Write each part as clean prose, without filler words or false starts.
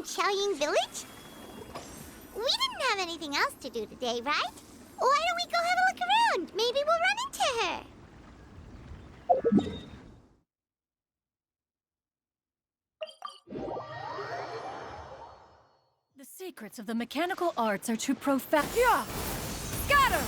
Xiaoying Village? We didn't have anything else to do today, right? Why don't we go have a look around? Maybe we'll run into her. The secrets of the mechanical arts are too profound. Yeah! Scatter!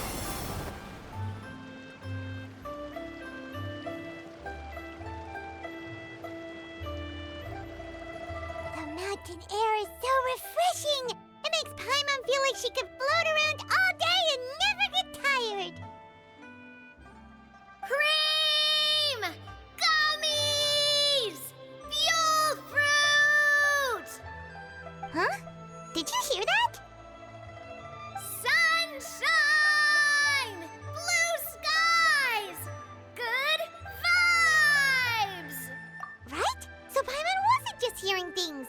The mountain air is so refreshing. It makes Paimon feel like she could float around all day and never get tired. Cream! Gummies! Fuel fruit! Huh? Did you hear that? Sunshine! Blue skies! Good vibes! Right? So Paimon wasn't just hearing things.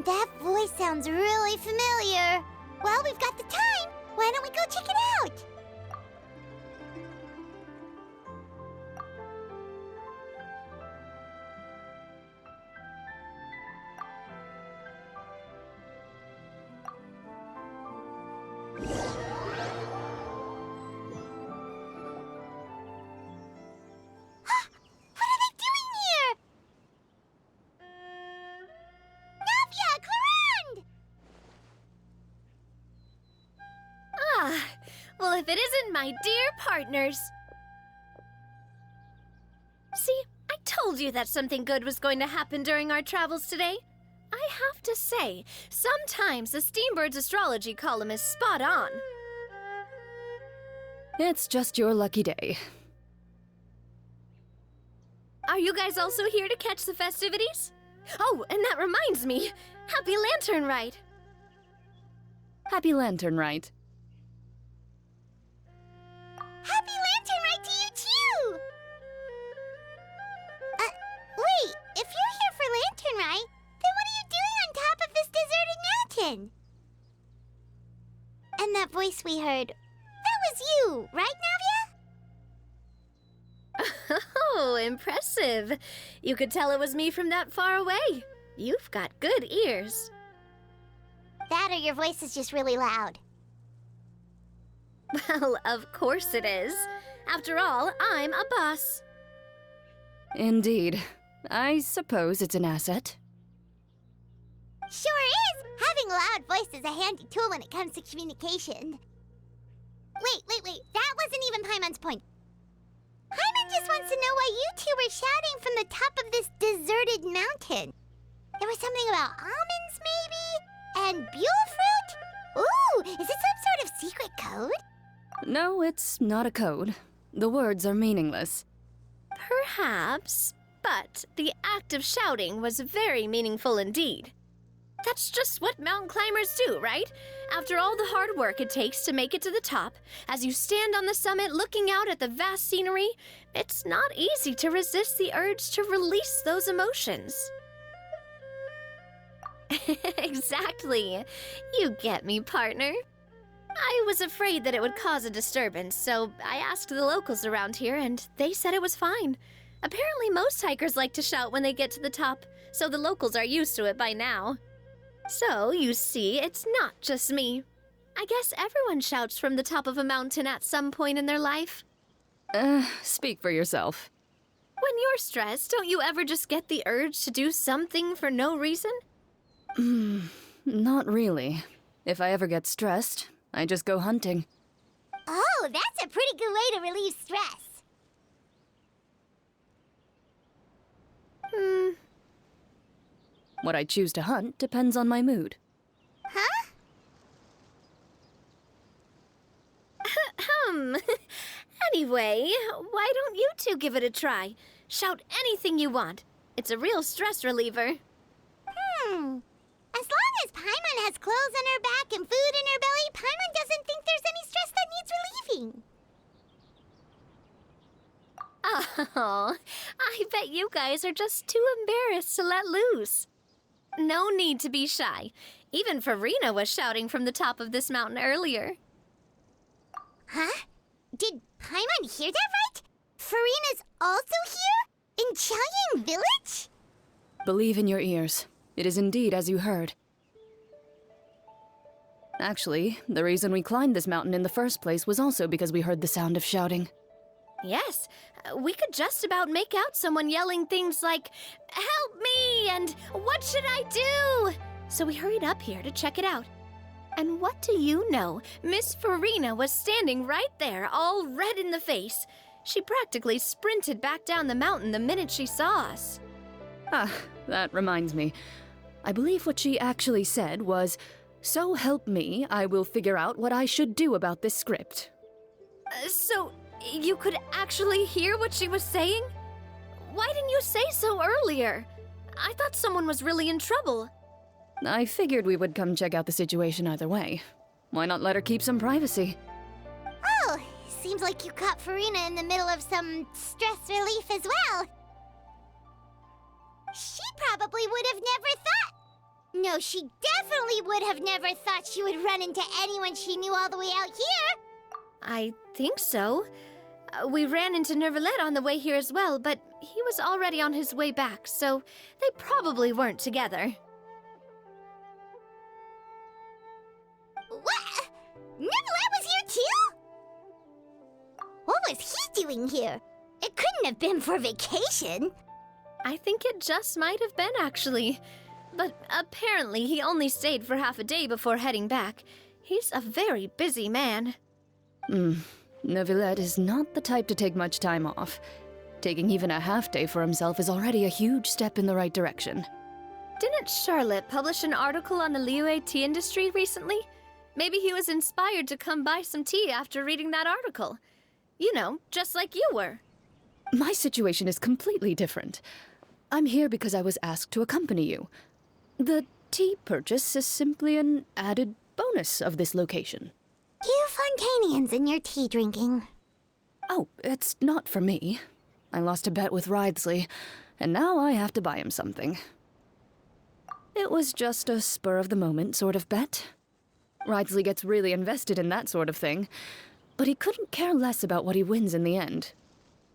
That voice sounds really familiar. Well, we've got the time. Why don't we go check it out? What are they doing here? Navia, Clarande! Ah, well, if it isn't my dear partners. See, I told you that something good was going to happen during our travels today. I have to say, sometimes the Steambird's astrology column is spot on. It's just your lucky day. Are you guys also here to catch the festivities? Oh, and that reminds me, Happy Lantern Ride. Happy Lantern Rite. Happy Lantern Ride to you too! Wait, if you're here for Lantern Ride, then what are you doing on top of this deserted mountain? And that voice we heard, that was you, right, Navia? Oh, impressive. You could tell it was me from that far away. You've got good ears. That or your voice is just really loud. Well, of course it is. After all, I'm a boss. Indeed. I suppose it's an asset. Sure is! Having a loud voice is a handy tool when it comes to communication. Wait. That wasn't even Paimon's point. Paimon just wants to know why you two were shouting from the top of this deserted mountain. There was something about almonds, maybe? And buell fruit? Ooh, is it some sort of secret code? No, it's not a code. The words are meaningless. Perhaps, but the act of shouting was very meaningful indeed. That's just what mountain climbers do, right? After all the hard work it takes to make it to the top, as you stand on the summit looking out at the vast scenery, it's not easy to resist the urge to release those emotions. Exactly. You get me, partner. I was afraid that it would cause a disturbance, so I asked the locals around here, and they said it was fine. Apparently most hikers like to shout when they get to the top, so the locals are used to it by now. So, you see, it's not just me. I guess everyone shouts from the top of a mountain at some point in their life. Speak for yourself. When you're stressed, don't you ever just get the urge to do something for no reason? Not really. If I ever get stressed, I just go hunting. Oh, that's a pretty good way to relieve stress. What I choose to hunt depends on my mood. Huh? Anyway, why don't you two give it a try? Shout anything you want. It's a real stress reliever. As long as Paimon has clothes on her back and food in her belly, Paimon doesn't think there's any stress that needs relieving. Oh, I bet you guys are just too embarrassed to let loose. No need to be shy. Even Farina was shouting from the top of this mountain earlier. Huh? Did Paimon hear that right? Farina's also here? In Xiaoying Village? Believe in your ears. It is indeed as you heard. Actually, the reason we climbed this mountain in the first place was also because we heard the sound of shouting. Yes, we could just about make out someone yelling things like, "Help me!" and "What should I do?" So we hurried up here to check it out. And what do you know? Miss Farina was standing right there, all red in the face. She practically sprinted back down the mountain the minute she saw us. Ah, that reminds me. I believe what she actually said was, "So help me, I will figure out what I should do about this script." So, you could actually hear what she was saying? Why didn't you say so earlier? I thought someone was really in trouble. I figured we would come check out the situation either way. Why not let her keep some privacy? Oh, seems like you caught Farina in the middle of some stress relief as well. She probably would have never thought... No, she definitely would have never thought she would run into anyone she knew all the way out here. I think so. We ran into Nervalet on the way here as well, but he was already on his way back, so they probably weren't together. What? Nervalet was here too? What was he doing here? It couldn't have been for vacation. I think it just might have been, actually. But apparently he only stayed for half a day before heading back. He's a very busy man. Neuvillette is not the type to take much time off. Taking even a half day for himself is already a huge step in the right direction. Didn't Charlotte publish an article on the Liyue tea industry recently? Maybe he was inspired to come buy some tea after reading that article. You know, just like you were. My situation is completely different. I'm here because I was asked to accompany you. The tea purchase is simply an added bonus of this location. You Fontanians and your tea drinking. Oh, it's not for me. I lost a bet with Ridesley, and now I have to buy him something. It was just a spur-of-the-moment sort of bet. Ridesley gets really invested in that sort of thing, but he couldn't care less about what he wins in the end.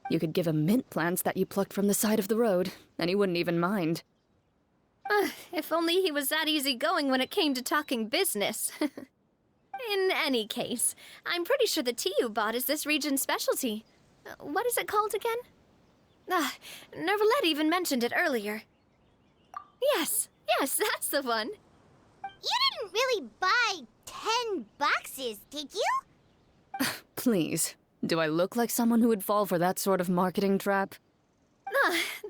You could give him mint plants that you plucked from the side of the road, and he wouldn't even mind. If only he was that easygoing when it came to talking business. In any case, I'm pretty sure the tea you bought is this region's specialty. What is it called again? Nervalet even mentioned it earlier. Yes, that's the one. You didn't really buy 10 boxes, did you? Please, do I look like someone who would fall for that sort of marketing trap?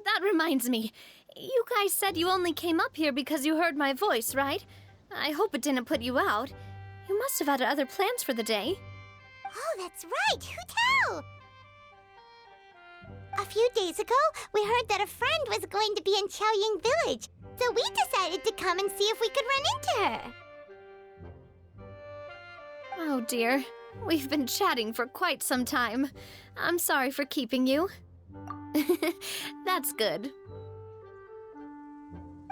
That reminds me. You guys said you only came up here because you heard my voice, right? I hope it didn't put you out. You must have had other plans for the day. Oh, that's right. Who tell? A few days ago, we heard that a friend was going to be in Chaoying Village, so we decided to come and see if we could run into her. Oh dear. We've been chatting for quite some time. I'm sorry for keeping you. That's good.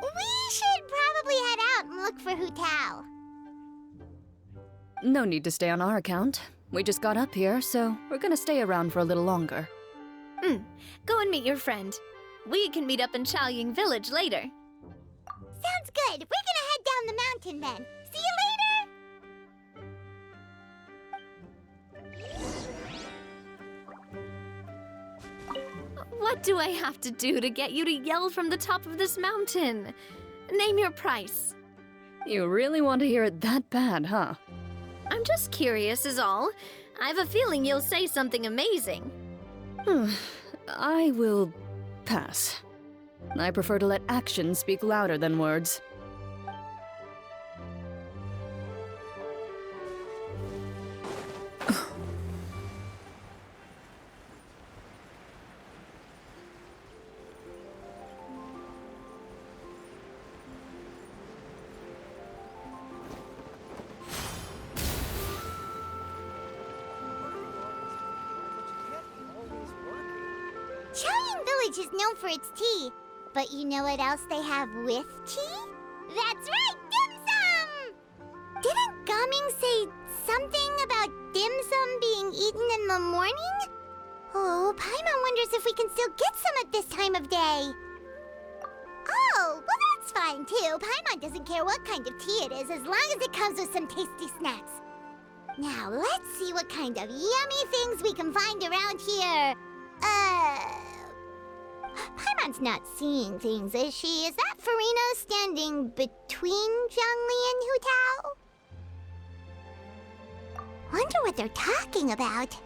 We should probably head out and look for Hu Tao. No need to stay on our account. We just got up here, so we're gonna stay around for a little longer. Go and meet your friend. We can meet up in Chaoying Village later. Sounds good. We're gonna head down the mountain then. See you later! What do I have to do to get you to yell from the top of this mountain? Name your price. You really want to hear it that bad, huh? I'm just curious is all. I have a feeling you'll say something amazing. I will pass. I prefer to let actions speak louder than words. Chaoying Village is known for its tea, but you know what else they have with tea? That's right, dim sum! Didn't Gaming say something about dim sum being eaten in the morning? Oh, Paimon wonders if we can still get some at this time of day. Oh, well that's fine. fine too. Paimon doesn't care what kind of tea it is as long as it comes with some tasty snacks. Now, let's see what kind of yummy things we can find around here. Paimon's not seeing things, is she? Is that Farina standing between Zhongli and Hu Tao? Wonder what they're talking about.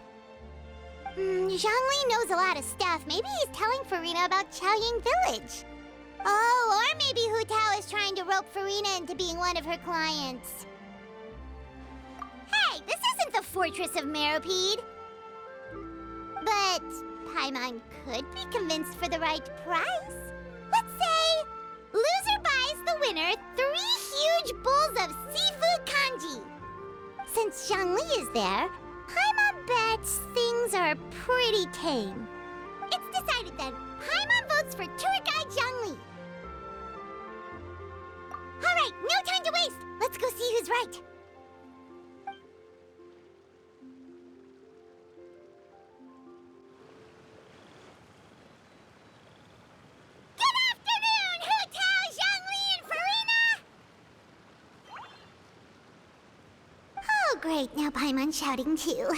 Zhongli knows a lot of stuff. Maybe he's telling Farina about Chaoying Village. Oh, or maybe Hu Tao is trying to rope Farina into being one of her clients. Hey, this isn't the Fortress of Meropide. But Paimon could be convinced for the right price. Let's say loser buys the winner 3 huge bowls of seafood kanji. Since Zhongli is there, Paimon bets things are pretty tame. It's decided then. Paimon votes for tour guide Zhongli. All right, no time to waste. Let's go see who's right. Great, now Paimon's shouting too.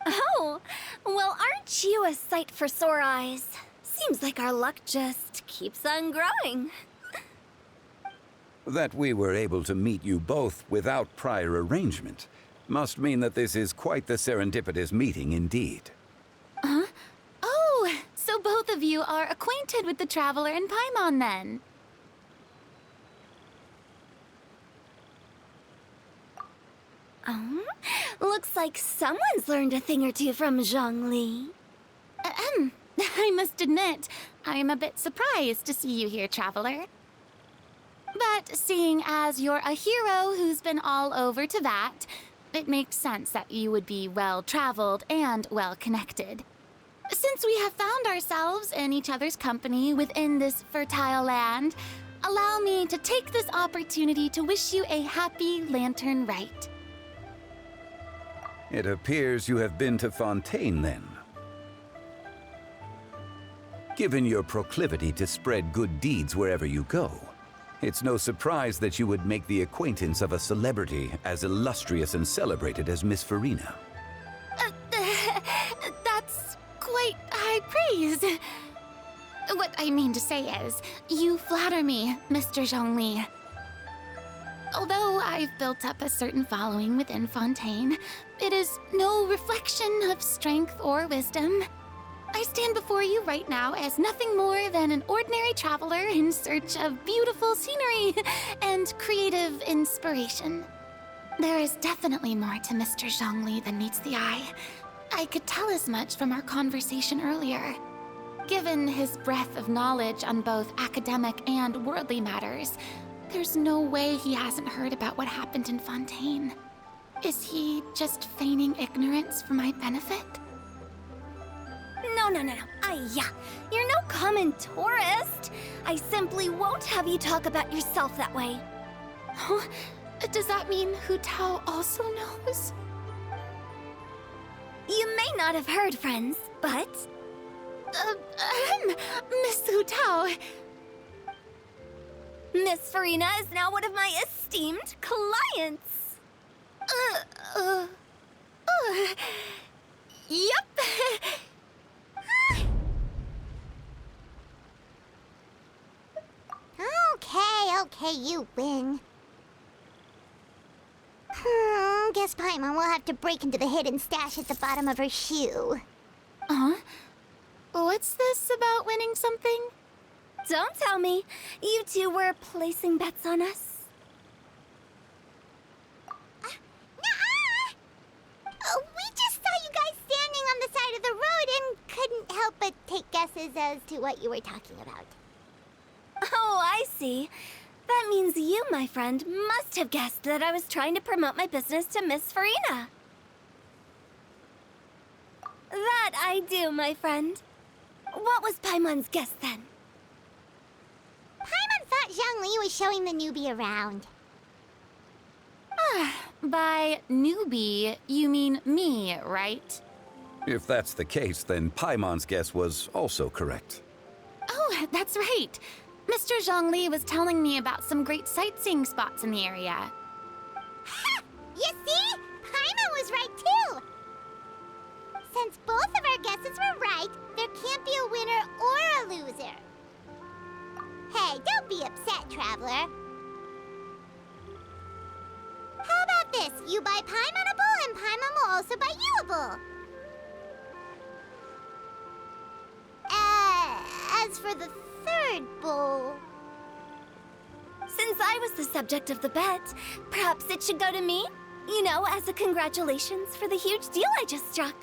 Oh, well, aren't you a sight for sore eyes? Seems like our luck just keeps on growing. That we were able to meet you both without prior arrangement must mean that this is quite the serendipitous meeting indeed. Huh? Oh, so both of you are acquainted with the Traveler and Paimon then? Looks like someone's learned a thing or two from Zhongli. I must admit, I am a bit surprised to see you here, Traveler. But seeing as you're a hero who's been all over Teyvat, it makes sense that you would be well-traveled and well-connected. Since we have found ourselves in each other's company within this fertile land, allow me to take this opportunity to wish you a happy Lantern Rite. It appears you have been to Fontaine, then. Given your proclivity to spread good deeds wherever you go, it's no surprise that you would make the acquaintance of a celebrity as illustrious and celebrated as Miss Farina. That's quite high praise. What I mean to say is, you flatter me, Mr. Zhongli. Although I've built up a certain following within Fontaine, it is no reflection of strength or wisdom. I stand before you right now as nothing more than an ordinary traveler in search of beautiful scenery and creative inspiration. There is definitely more to Mr. Zhongli than meets the eye. I could tell as much from our conversation earlier. Given his breadth of knowledge on both academic and worldly matters, there's no way he hasn't heard about what happened in Fontaine. Is he just feigning ignorance for my benefit? No. You're no common tourist. I simply won't have you talk about yourself that way. Huh? Does that mean Hu Tao also knows? You may not have heard, friends, but... Miss Hu Tao... Miss Farina is now one of my esteemed clients. Yep. Okay, you win. Guess Paimon will have to break into the hidden stash at the bottom of her shoe. Huh? What's this about winning something? Don't tell me. You two were placing bets on us. We just saw you guys standing on the side of the road and couldn't help but take guesses as to what you were talking about. Oh, I see. That means you, my friend, must have guessed that I was trying to promote my business to Miss Farina. That I do, my friend. What was Paimon's guess then? Paimon thought Zhongli was showing the newbie around. By newbie, you mean me, right? If that's the case, then Paimon's guess was also correct. Oh, that's right. Mr. Zhongli was telling me about some great sightseeing spots in the area. Ha! You see? Paimon was right too! Since both of our guesses were right, there can't be a winner or a loser. Hey, don't be upset, Traveler. How about this? You buy Paimon a bowl, and Paimon will also buy you a bowl. As for the third bowl... Since I was the subject of the bet, perhaps it should go to me? You know, as a congratulations for the huge deal I just struck.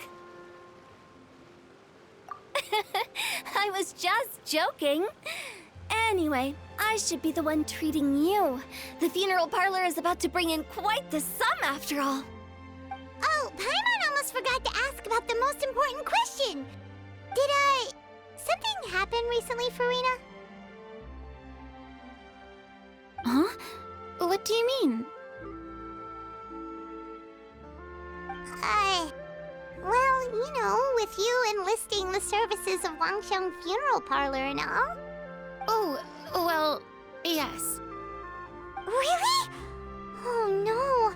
I was just joking. Anyway, I should be the one treating you. The funeral parlor is about to bring in quite the sum after all. Oh, Paimon almost forgot to ask about the most important question. Something happen recently, Farina? Huh? What do you mean? Well, you know, with you enlisting the services of Wangsheng Funeral Parlor and all. Oh, well, yes. Really? Oh no.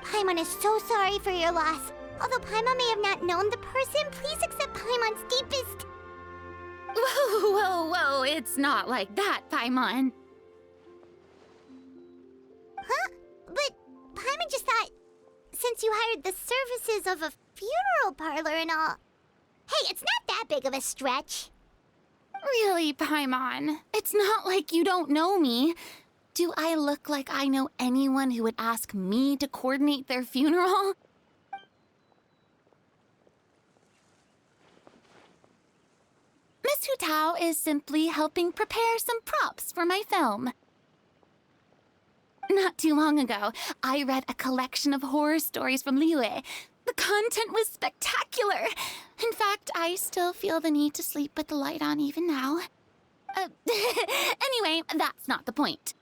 Paimon is so sorry for your loss. Although Paimon may have not known the person, please accept Paimon's deepest... Whoa, it's not like that, Paimon. Huh? But Paimon just thought, since you hired the services of a funeral parlor and all... Hey, it's not that big of a stretch. Really, Paimon? It's not like you don't know me. Do I look like I know anyone who would ask me to coordinate their funeral? Miss Hu Tao is simply helping prepare some props for my film. Not too long ago, I read a collection of horror stories from Liyue. The content was spectacular. In fact, I still feel the need to sleep with the light on even now. Anyway, that's not the point.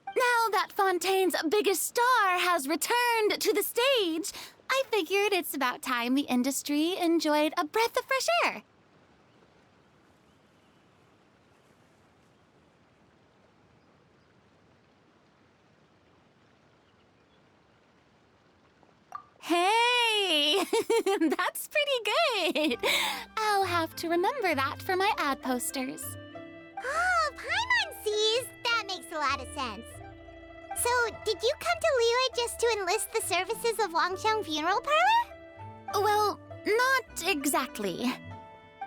Now that Fontaine's biggest star has returned to the stage, I figured it's about time the industry enjoyed a breath of fresh air. Hey, that's pretty good. I'll have to remember that for my ad posters. Oh, Paimon sees. That makes a lot of sense. So, did you come to Liyue just to enlist the services of Wangsheng Funeral Parlor? Well, not exactly.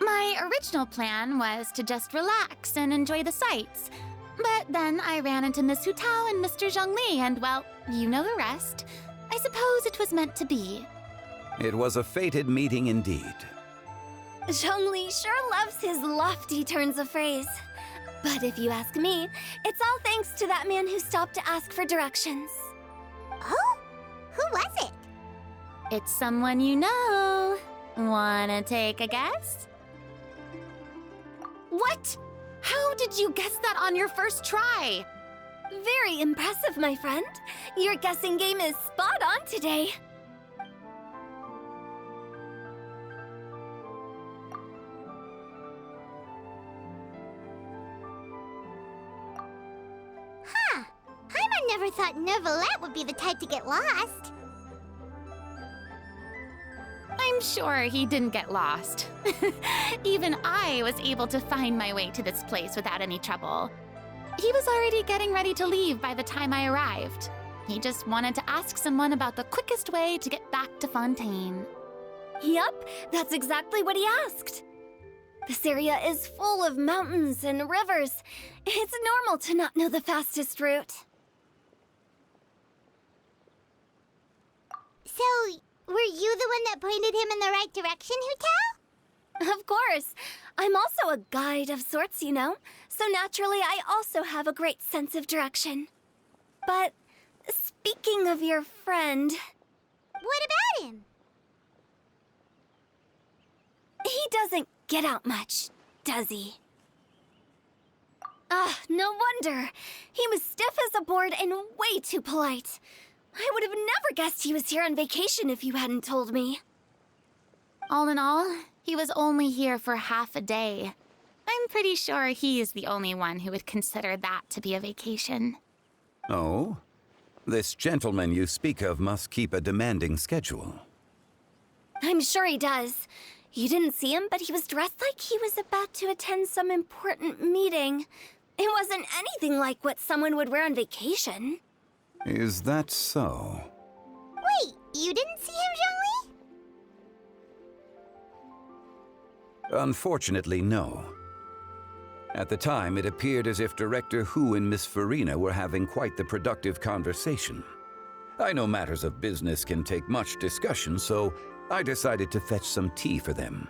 My original plan was to just relax and enjoy the sights. But then I ran into Miss Hu Tao and Mr. Zhongli, and well, you know the rest. I suppose it was meant to be. It was a fated meeting indeed. Zhongli sure loves his lofty turns of phrase. But if you ask me, it's all thanks to that man who stopped to ask for directions. Oh? Who was it? It's someone you know. Wanna take a guess? What? How did you guess that on your first try? Very impressive, my friend. Your guessing game is spot on today. Huh. Paimon never thought Neuvillette would be the type to get lost. I'm sure he didn't get lost. Even I was able to find my way to this place without any trouble. He was already getting ready to leave by the time I arrived. He just wanted to ask someone about the quickest way to get back to Fontaine. Yup, that's exactly what he asked. This area is full of mountains and rivers. It's normal to not know the fastest route. So, were you the one that pointed him in the right direction, Hu Tao? Of course. I'm also a guide of sorts, you know. So naturally, I also have a great sense of direction. But speaking of your friend... What about him? He doesn't get out much, does he? Ah, no wonder. He was stiff as a board and way too polite. I would have never guessed he was here on vacation if you hadn't told me. All in all, he was only here for half a day. I'm pretty sure he is the only one who would consider that to be a vacation. Oh? This gentleman you speak of must keep a demanding schedule. I'm sure he does. You didn't see him, but he was dressed like he was about to attend some important meeting. It wasn't anything like what someone would wear on vacation. Is that so? Wait, you didn't see him, Zhongli? Unfortunately, no. At the time, it appeared as if Director Hu and Miss Farina were having quite the productive conversation. I know matters of business can take much discussion, so I decided to fetch some tea for them.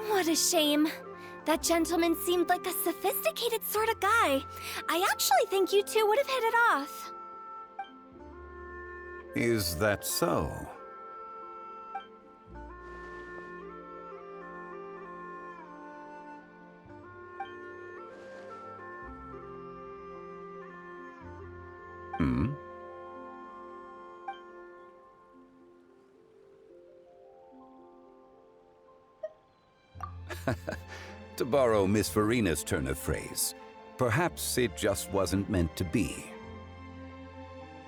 What a shame. That gentleman seemed like a sophisticated sort of guy. I actually think you two would have hit it off. Is that so? Hmm? To borrow Miss Farina's turn of phrase, perhaps it just wasn't meant to be.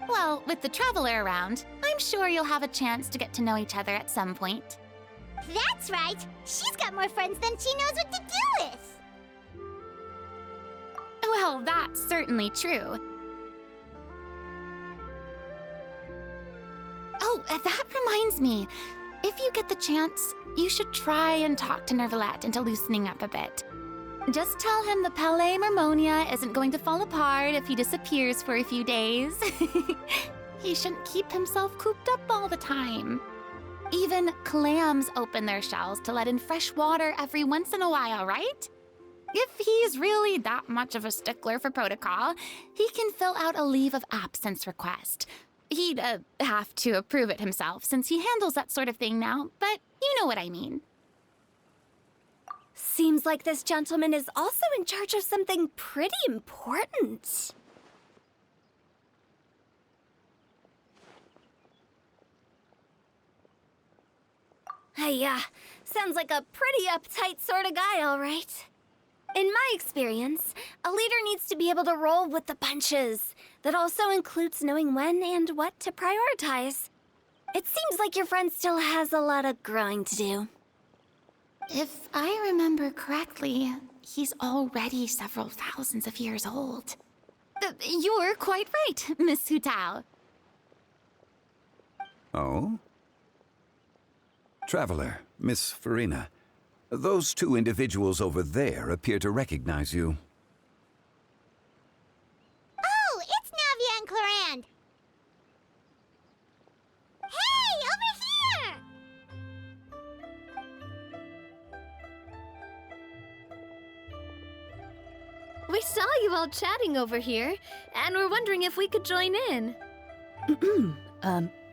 Well, with the Traveler around, I'm sure you'll have a chance to get to know each other at some point. That's right. She's got more friends than she knows what to do with. Well, that's certainly true. Oh, that reminds me. If you get the chance, you should try and talk to Nervalette into loosening up a bit. Just tell him the Palais Mermonia isn't going to fall apart if he disappears for a few days. He shouldn't keep himself cooped up all the time. Even clams open their shells to let in fresh water every once in a while, right? If he's really that much of a stickler for protocol, he can fill out a leave of absence request. He'd have to approve it himself since he handles that sort of thing now, but you know what I mean. Seems like this gentleman is also in charge of something pretty important. Hey, sounds like a pretty uptight sort of guy, all right. In my experience, a leader needs to be able to roll with the punches. That also includes knowing when and what to prioritize. It seems like your friend still has a lot of growing to do. If I remember correctly, he's already several thousands of years old. You're quite right, Miss Hu Tao. Oh? Traveler, Miss Farina, those two individuals over there appear to recognize you. Oh, it's Navia and Clorand. Hey, over here! We saw you all chatting over here, and we're wondering if we could join in.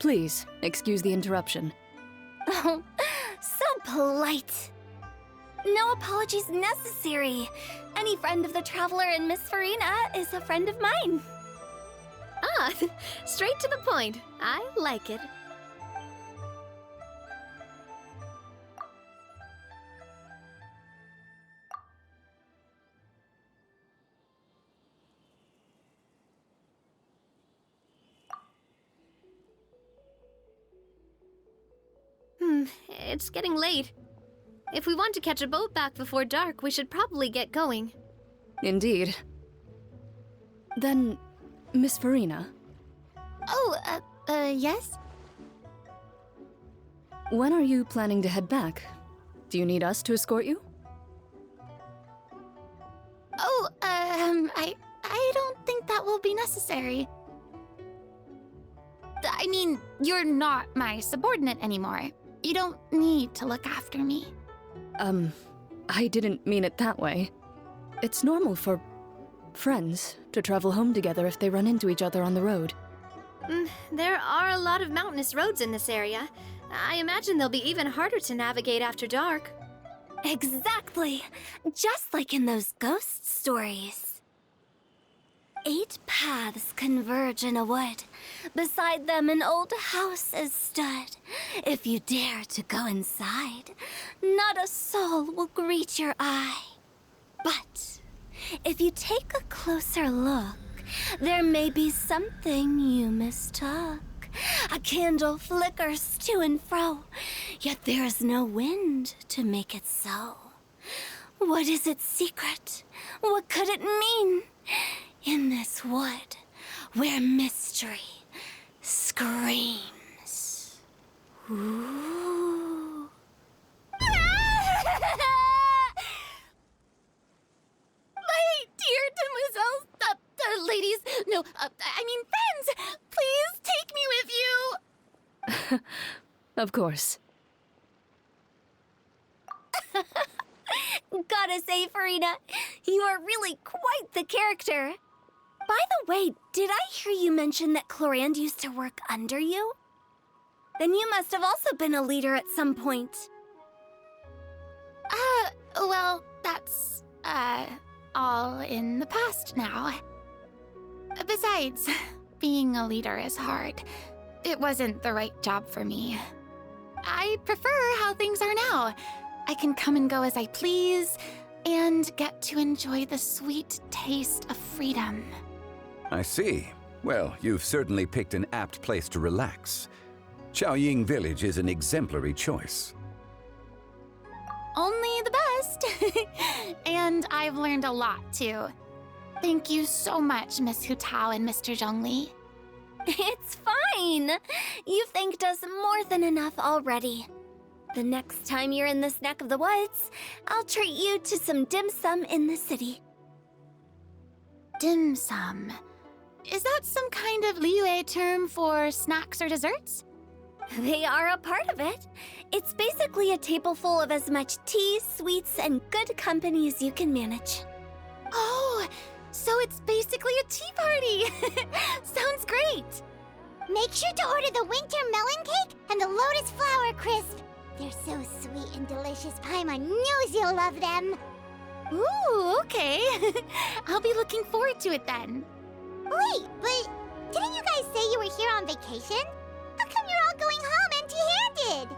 Please, excuse the interruption. Oh, so polite. No apologies necessary. Any friend of the Traveler and Miss Farina is a friend of mine. Ah, straight to the point. I like it. It's getting late. If we want to catch a boat back before dark, we should probably get going. Indeed. Then, Miss Farina, Oh, yes? when are you planning to head back? Do you need us to escort you? Oh, I don't think that will be necessary. I mean, you're not my subordinate anymore. You don't need to look after me. I didn't mean it that way. It's normal for friends to travel home together if they run into each other on the road. There are a lot of mountainous roads in this area. I imagine they'll be even harder to navigate after dark. Exactly. Just like in those ghost stories. 8 paths converge in a wood. Beside them an old house is stood. If you dare to go inside, not a soul will greet your eye. But if you take a closer look, there may be something you mistook. A candle flickers to and fro, yet there is no wind to make it so. What is its secret? What could it mean? In this wood, where mystery screams. Ooh. My dear demoiselles, ladies, no, I mean friends, please take me with you. Of course. Gotta say, Farina, you are really quite the character. By the way, did I hear you mention that Clorand used to work under you? Then you must have also been a leader at some point. Well, that's, all in the past now. Besides, being a leader is hard. It wasn't the right job for me. I prefer how things are now. I can come and go as I please, and get to enjoy the sweet taste of freedom. I see. Well, you've certainly picked an apt place to relax. Chaoying Village is an exemplary choice. Only the best. And I've learned a lot, too. Thank you so much, Miss Hu Tao and Mr. Zhongli. It's fine. You've thanked us more than enough already. The next time you're in this neck of the woods, I'll treat you to some dim sum in the city. Dim sum? Is that some kind of Liyue term for snacks or desserts? They are a part of it. It's basically a table full of as much tea, sweets, and good company as you can manage. Oh, so it's basically a tea party. Sounds great. Make sure to order the winter melon cake and the lotus flower crisp. They're so sweet and delicious. Paimon knows you'll love them. Ooh, okay. I'll be looking forward to it then. Wait, but didn't you guys say you were here on vacation? How come you're all going home empty-handed?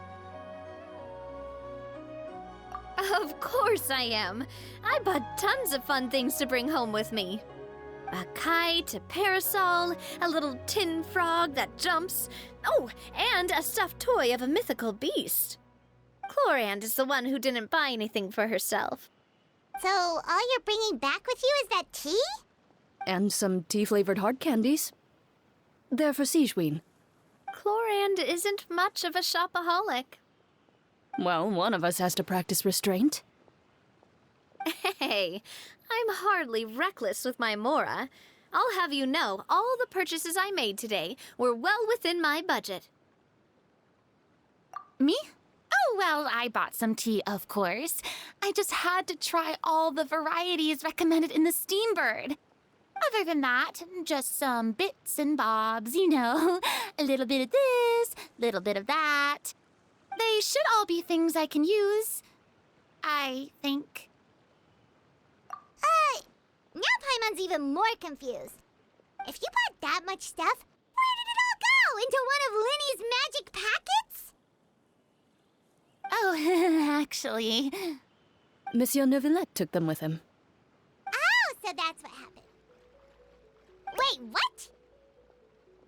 Of course I am. I bought tons of fun things to bring home with me. A kite, a parasol, a little tin frog that jumps. Oh, and a stuffed toy of a mythical beast. Clorand is the one who didn't buy anything for herself. So all you're bringing back with you is that tea? And some tea-flavored hard candies. They're for Sigewin. Clorand isn't much of a shopaholic. Well, one of us has to practice restraint. Hey, I'm hardly reckless with my Mora. I'll have you know, all the purchases I made today were well within my budget. Me? Oh, well, I bought some tea, of course. I just had to try all the varieties recommended in the Steambird. Other than that, just some bits and bobs, you know. A little bit of this, little bit of that. They should all be things I can use, I think. Now Paimon's even more confused. If you bought that much stuff, where did it all go? Into one of Linny's magic packets? Oh, actually... Monsieur Neuvillette took them with him. Oh, so that's what happened. Wait, what?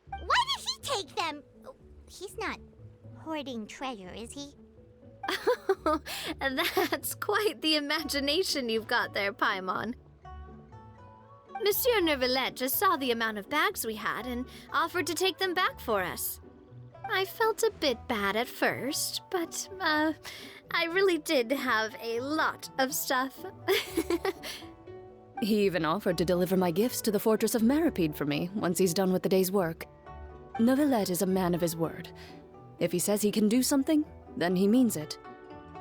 Why did he take them? He's not hoarding treasure, is he? That's quite the imagination you've got there, Paimon. Monsieur Neuvillette just saw the amount of bags we had and offered to take them back for us. I felt a bit bad at first, but, I really did have a lot of stuff. He even offered to deliver my gifts to the Fortress of Maripede for me once he's done with the day's work. Neuvillette is a man of his word. If he says he can do something, then he means it.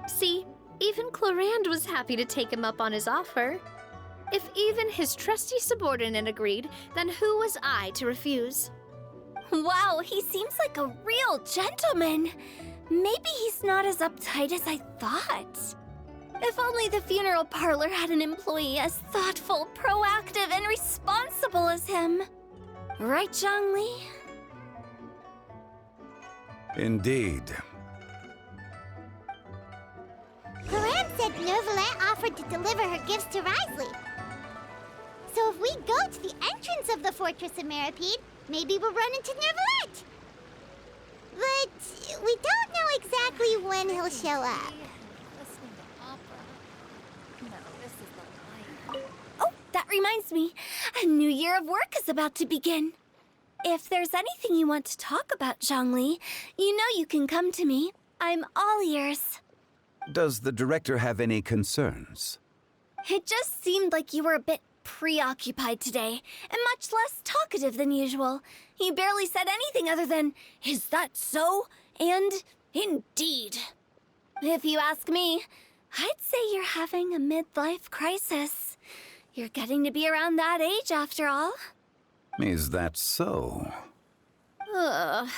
See, even Clorand was happy to take him up on his offer. If even his trusty subordinate agreed, then who was I to refuse? Wow, he seems like a real gentleman. Maybe he's not as uptight as I thought. If only the funeral parlor had an employee as thoughtful, proactive, and responsible as him. Right, Zhongli? Indeed. Coran said Nervalet offered to deliver her gifts to Risley. So if we go to the entrance of the Fortress of Meripede, maybe we'll run into Nervalet. But we don't know exactly when he'll show up. Listening to opera. No, this is the life. Oh, that reminds me. A new year of work is about to begin. If there's anything you want to talk about, Zhongli, you know you can come to me. I'm all ears. Does the director have any concerns? It just seemed like you were a bit preoccupied today, and much less talkative than usual. You barely said anything other than, "Is that so?" and "Indeed." If you ask me, I'd say you're having a midlife crisis. You're getting to be around that age after all. Is that so? Ugh.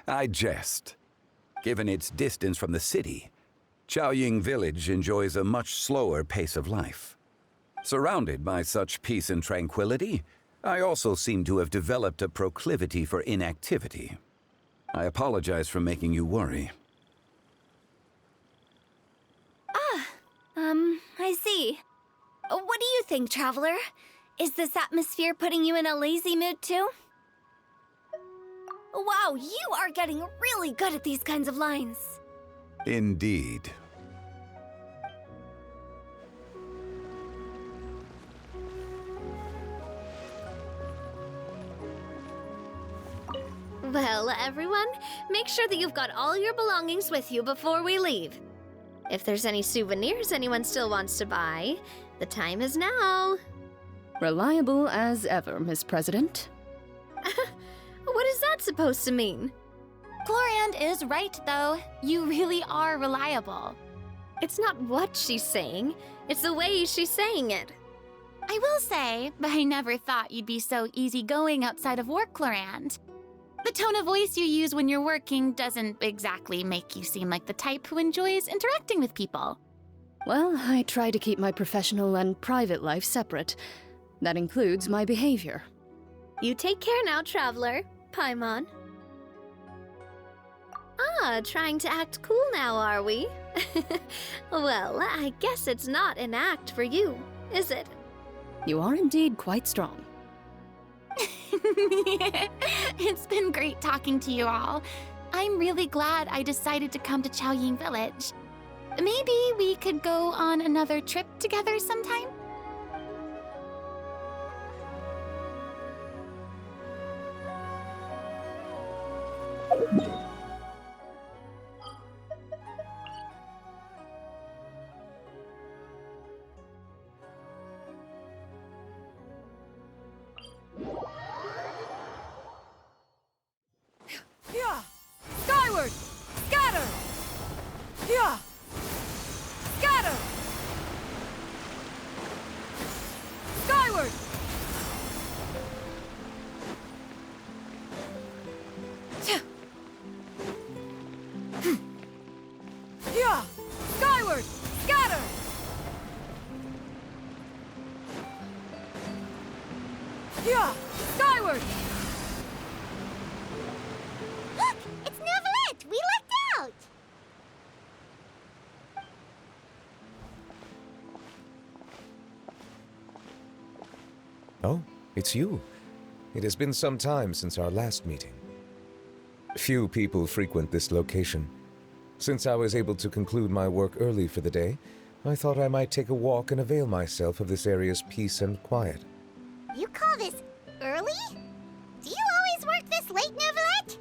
I jest. Given its distance from the city, Chaoying Village enjoys a much slower pace of life. Surrounded by such peace and tranquility, I also seem to have developed a proclivity for inactivity. I apologize for making you worry. I see. What do you think, Traveler? Is this atmosphere putting you in a lazy mood too? Wow, you are getting really good at these kinds of lines. Indeed. Well, everyone, make sure that you've got all your belongings with you before we leave. If there's any souvenirs anyone still wants to buy, the time is now. Reliable as ever, Miss President. What is that supposed to mean? Gloriand is right, though. You really are reliable. It's not what she's saying, it's the way she's saying it. I will say, but I never thought you'd be so easygoing outside of work, Gloriand. The tone of voice you use when you're working doesn't exactly make you seem like the type who enjoys interacting with people. Well, I try to keep my professional and private life separate. That includes my behavior. You take care now, Traveler. Paimon. Trying to act cool now, are we? Well, I guess it's not an act for you, is it? You are indeed quite strong. It's been great talking to you all. I'm really glad I decided to come to Chaoying Village. Maybe we could go on another trip together sometime? Yeah! Skyward! Scatter! Yeah! Scatter! Skyward! Yeah! Skyward! Scatter! Yeah! Skyward! Look! It's Nervalet! We lucked out! Oh, it's you. It has been some time since our last meeting. Few people frequent this location. Since I was able to conclude my work early for the day, I thought I might take a walk and avail myself of this area's peace and quiet. You call this early? Do you always work this late, Nervalet?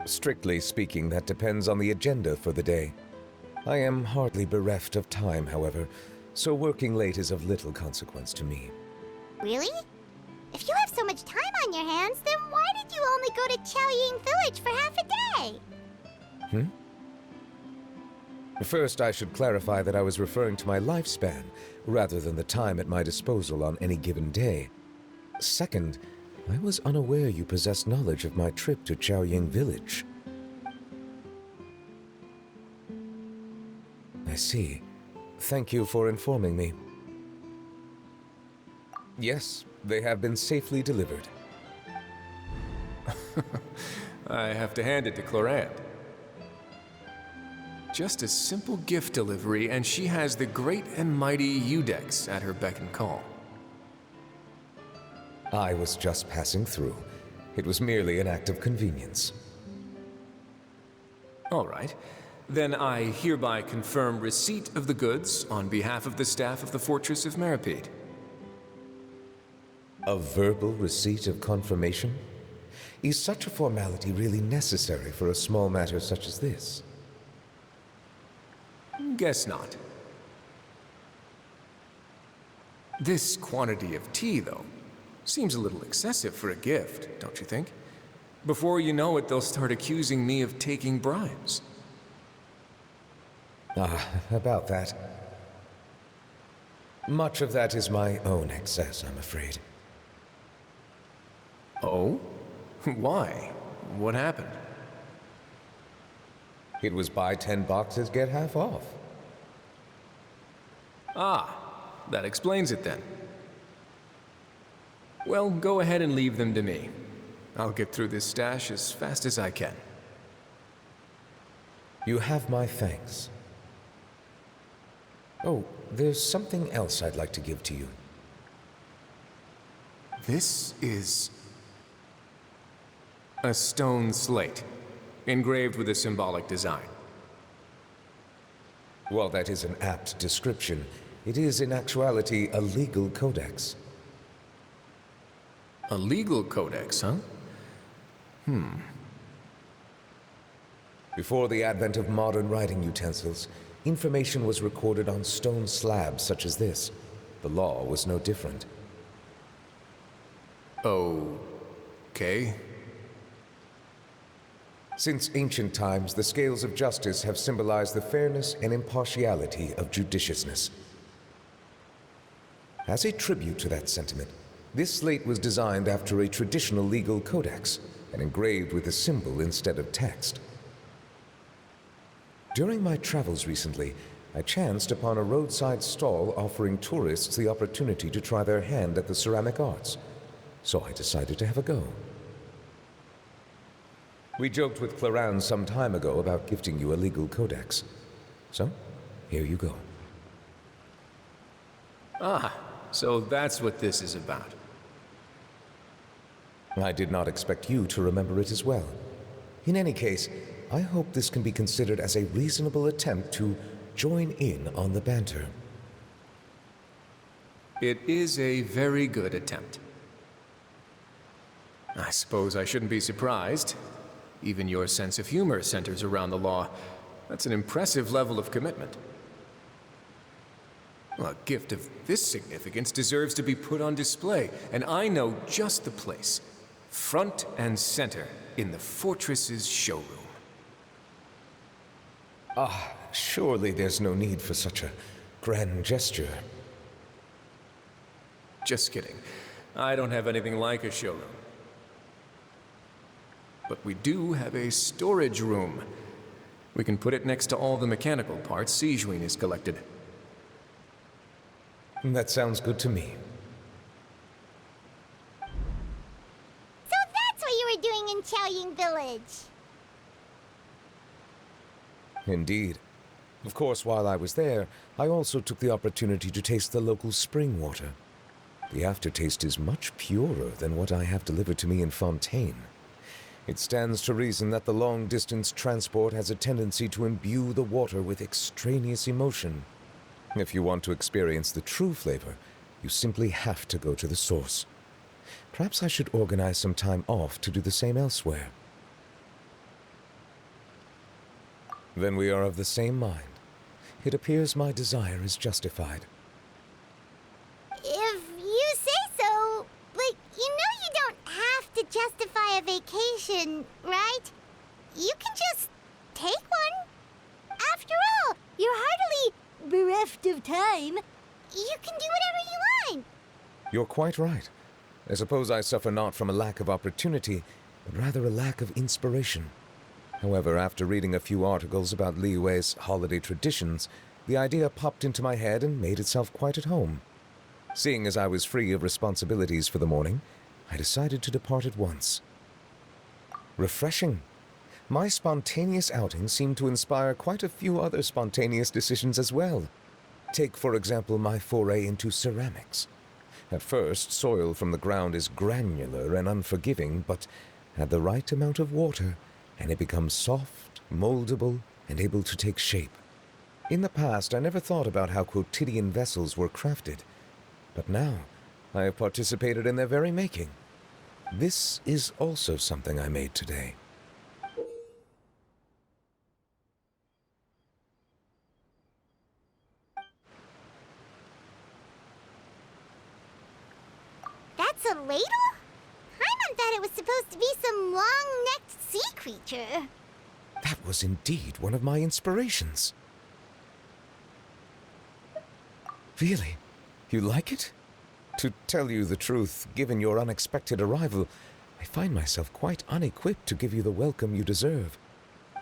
Strictly speaking, that depends on the agenda for the day. I am hardly bereft of time, however, so working late is of little consequence to me. Really? If you have so much time on your hands, then why did you only go to Chaoying Village for half a day? First, I should clarify that I was referring to my lifespan, rather than the time at my disposal on any given day. Second, I was unaware you possessed knowledge of my trip to Chaoying Village. I see. Thank you for informing me. Yes, they have been safely delivered. I have to hand it to Clorant. Just a simple gift delivery, and she has the great and mighty Udex at her beck and call. I was just passing through. It was merely an act of convenience. All right. Then I hereby confirm receipt of the goods on behalf of the staff of the Fortress of Meripede. A verbal receipt of confirmation? Is such a formality really necessary for a small matter such as this? Guess not. This quantity of tea, though, seems a little excessive for a gift, don't you think? Before you know it, they'll start accusing me of taking bribes. About that. Much of that is my own excess, I'm afraid. Oh? Why? What happened? It was buy 10 boxes, get half off. Ah, that explains it then. Well, go ahead and leave them to me. I'll get through this stash as fast as I can. You have my thanks. Oh, there's something else I'd like to give to you. This is a stone slate, engraved with a symbolic design. While that is an apt description, it is in actuality a legal codex. A legal codex, huh? Before the advent of modern writing utensils, information was recorded on stone slabs such as this. The law was no different. Okay. Since ancient times, the scales of justice have symbolized the fairness and impartiality of judiciousness. As a tribute to that sentiment, this slate was designed after a traditional legal codex and engraved with a symbol instead of text. During my travels recently, I chanced upon a roadside stall offering tourists the opportunity to try their hand at the ceramic arts, so I decided to have a go. We joked with Clarence some time ago about gifting you a legal codex. So, here you go. Ah, so that's what this is about. I did not expect you to remember it as well. In any case, I hope this can be considered as a reasonable attempt to join in on the banter. It is a very good attempt. I suppose I shouldn't be surprised. Even your sense of humor centers around the law. That's an impressive level of commitment. Well, a gift of this significance deserves to be put on display, and I know just the place. Front and center in the Fortress's showroom. Surely there's no need for such a grand gesture. Just kidding. I don't have anything like a showroom. But we do have a storage room. We can put it next to all the mechanical parts Sijuin has collected. That sounds good to me. So that's what you were doing in Chaoying Village. Indeed. Of course, while I was there, I also took the opportunity to taste the local spring water. The aftertaste is much purer than what I have delivered to me in Fontaine. It stands to reason that the long-distance transport has a tendency to imbue the water with extraneous emotion. If you want to experience the true flavor, you simply have to go to the source. Perhaps I should organize some time off to do the same elsewhere. Then we are of the same mind. It appears my desire is justified. If you say so, but you know you don't have to justify a vacation, right? You can just take one. After all, you're hardly bereft of time. You can do whatever you want. You're quite right. I suppose I suffer not from a lack of opportunity, but rather a lack of inspiration. However, after reading a few articles about Li Wei's holiday traditions, the idea popped into my head and made itself quite at home. Seeing as I was free of responsibilities for the morning, I decided to depart at once. Refreshing. My spontaneous outing seemed to inspire quite a few other spontaneous decisions as well. Take, for example, my foray into ceramics. At first, soil from the ground is granular and unforgiving, but add the right amount of water, and it becomes soft, moldable, and able to take shape. In the past, I never thought about how quotidian vessels were crafted, but now I have participated in their very making. This is also something I made today. That's a ladle? Paimon thought it was supposed to be some long-necked sea creature. That was indeed one of my inspirations. Really? You like it? To tell you the truth, given your unexpected arrival, I find myself quite unequipped to give you the welcome you deserve.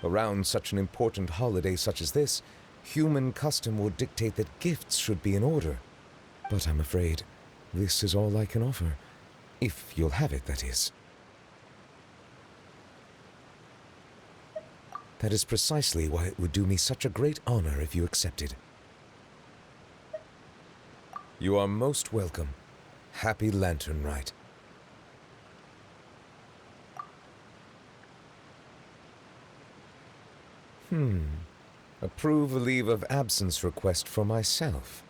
Around such an important holiday such as this, human custom would dictate that gifts should be in order. But I'm afraid this is all I can offer. If you'll have it, that is. That is precisely why it would do me such a great honor if you accepted. You are most welcome. Happy Lantern Rite. Approve a leave of absence request for myself.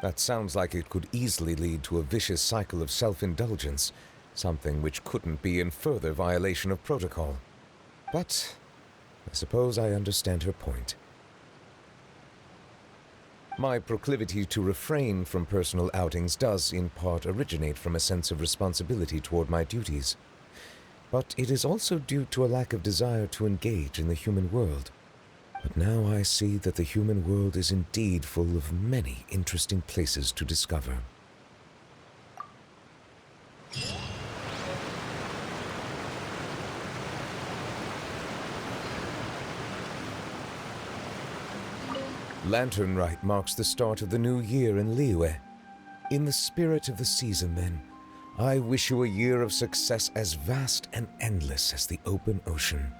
That sounds like it could easily lead to a vicious cycle of self-indulgence, something which couldn't be in further violation of protocol. But I suppose I understand her point. My proclivity to refrain from personal outings does, in part, originate from a sense of responsibility toward my duties. But it is also due to a lack of desire to engage in the human world. But now I see that the human world is indeed full of many interesting places to discover. Lantern Rite marks the start of the new year in Liyue. In the spirit of the season, then, I wish you a year of success as vast and endless as the open ocean.